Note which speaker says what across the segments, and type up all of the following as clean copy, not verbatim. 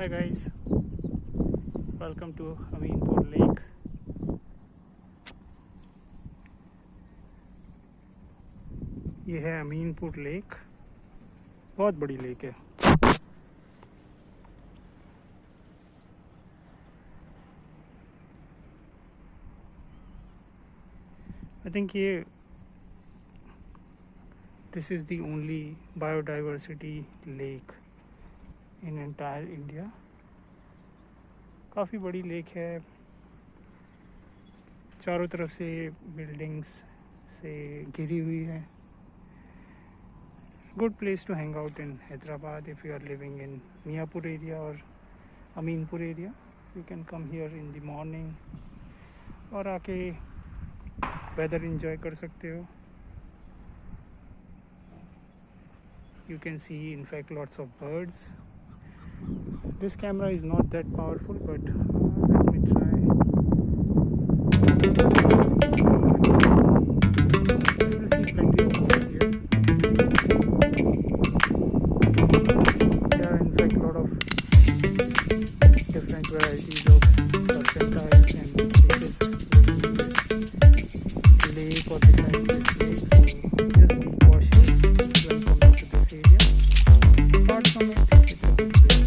Speaker 1: Hi guys, welcome to Ameenpur Lake. ये है Aminpur lake, बहुत बड़ी लेक है। I think this is the only biodiversity lake in entire India. काफ़ी बड़ी लेक है, चारों तरफ से बिल्डिंग्स से घिरी हुई है। Good place to hang out in Hyderabad if you are living in Miyapur area or Ameenpur area. You can come here in the morning और आके weather enjoy कर सकते हो. You can see in fact lots of birds. This camera is not that powerful, but let me try. You will see plenty of birds here. There are in fact a lot of different varieties of reptiles and fishes in this lake or beside this lake. So just be cautious when coming to this area. Apart from it, it's a good place.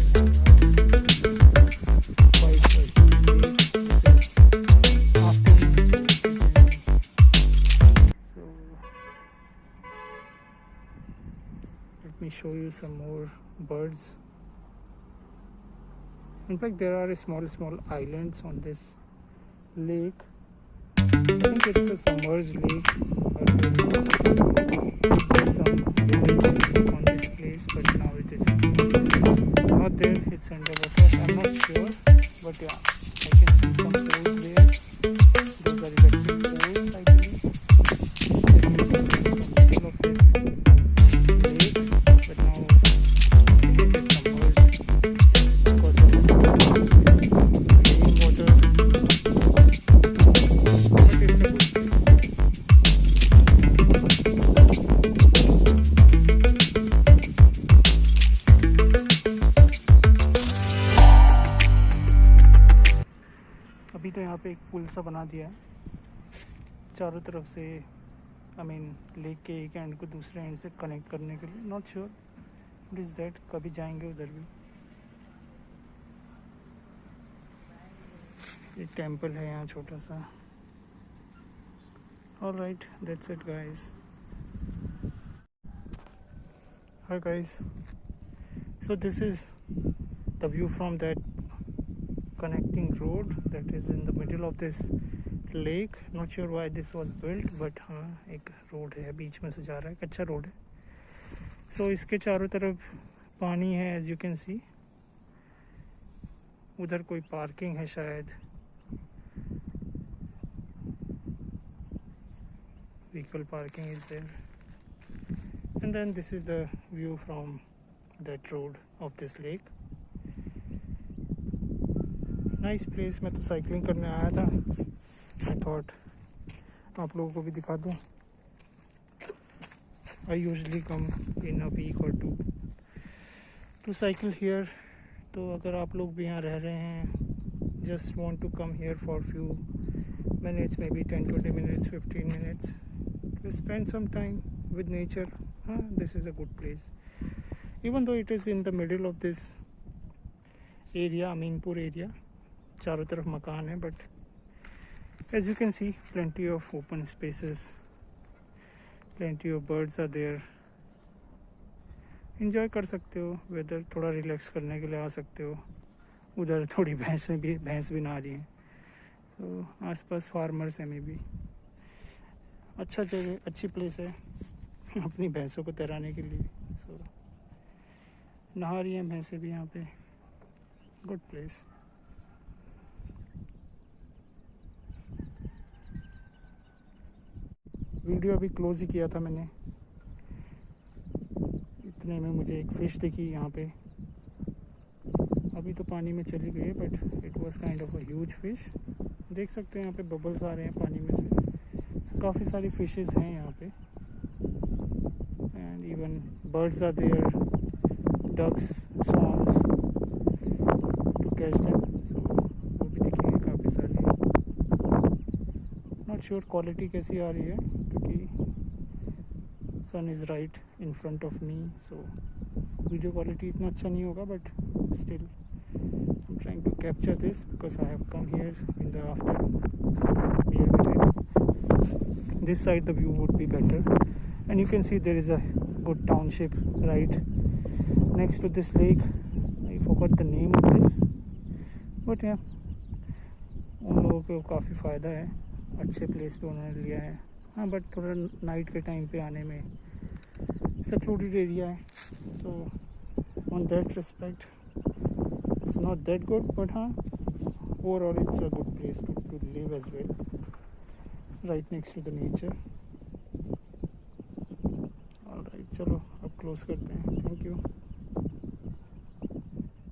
Speaker 1: Let me show you some more birds. In fact, there are small islands on this lake. I think it's a submerged lake. There's some village on this place, but now it is not there. It's underwater. I'm not sure, but yeah, I can see some poles there. Those are electric poles, I believe. There is some middle of this lake, but now it is submerged because of rainwater. But it's a good place. अभी तो यहाँ पे एक पुल सा बना दिया है चारों तरफ से, लेक के एक एंड को दूसरे एंड से कनेक्ट करने के लिए. Not sure what is that, कभी जाएंगे उधर भी. एक टेंपल है यहाँ छोटा सा. Alright, that's it guys. Hi guys, so this is the view from that connecting road that is in the middle of this lake. Not sure why this was built, but हाँ एक road है बीच में से जा रहा है, अच्छा road है. So इसके चारों तरफ पानी है, as you can see. उधर कोई पार्किंग है शायद, vehicle parking is there. And then this is the view from that road of this lake. Nice place. मैं तो साइकिलिंग करने आया था. आई थॉट आप लोगों को भी दिखा दूँ. I usually come in a week और टू साइकिल हियर. तो अगर आप लोग भी यहाँ रह रहे हैं, just want to come here for few minutes, maybe 10-20 minutes, 15 minutes, to spend some time with nature, this is a good place. Even though it is in the middle of this area, Ameenpur area, चारों तरफ मकान है, but as you can see, plenty of open spaces, plenty of birds are there. enjoy कर सकते हो weather, थोड़ा relax करने के लिए आ सकते हो. उधर थोड़ी भैंस भी नहा रही हैं, तो आसपास फार्मर्स हैं. मे बी अच्छा जगह, अच्छी प्लेस है अपनी भैंसों को तैराने के लिए. सो नहा रही हैं भैंसें भी यहाँ पे. Good place. वीडियो अभी क्लोज ही किया था मैंने. इतने में मुझे एक फ़िश दिखी यहाँ पे. अभी तो पानी में चली गई है, but it was kind of a huge fish. देख सकते हैं यहाँ पे बबल्स आ रहे हैं पानी में से. so, काफ़ी सारी फिशेस हैं यहाँ पे. And even birds are there, ducks, swans. Sure quality कैसी आ रही है, क्योंकि sun is right in front of me, so video quality इतना अच्छा नहीं होगा, but still I am trying to capture this because I have come here in the afternoon. So bear with it. This side the view would be better, and you can see there is a good township right next to this lake. I forgot the name of this, but yeah, उन लोगों को काफ़ी फ़ायदा है, अच्छे place पे उन्होंने लिया है. हाँ, बट थोड़ा नाइट के टाइम पे आने में secluded एरिया है, so on that respect it's not that good, but हाँ, overall it's a good place to live as well, right next to the nature. Alright, चलो अब क्लोज करते हैं. Thank you.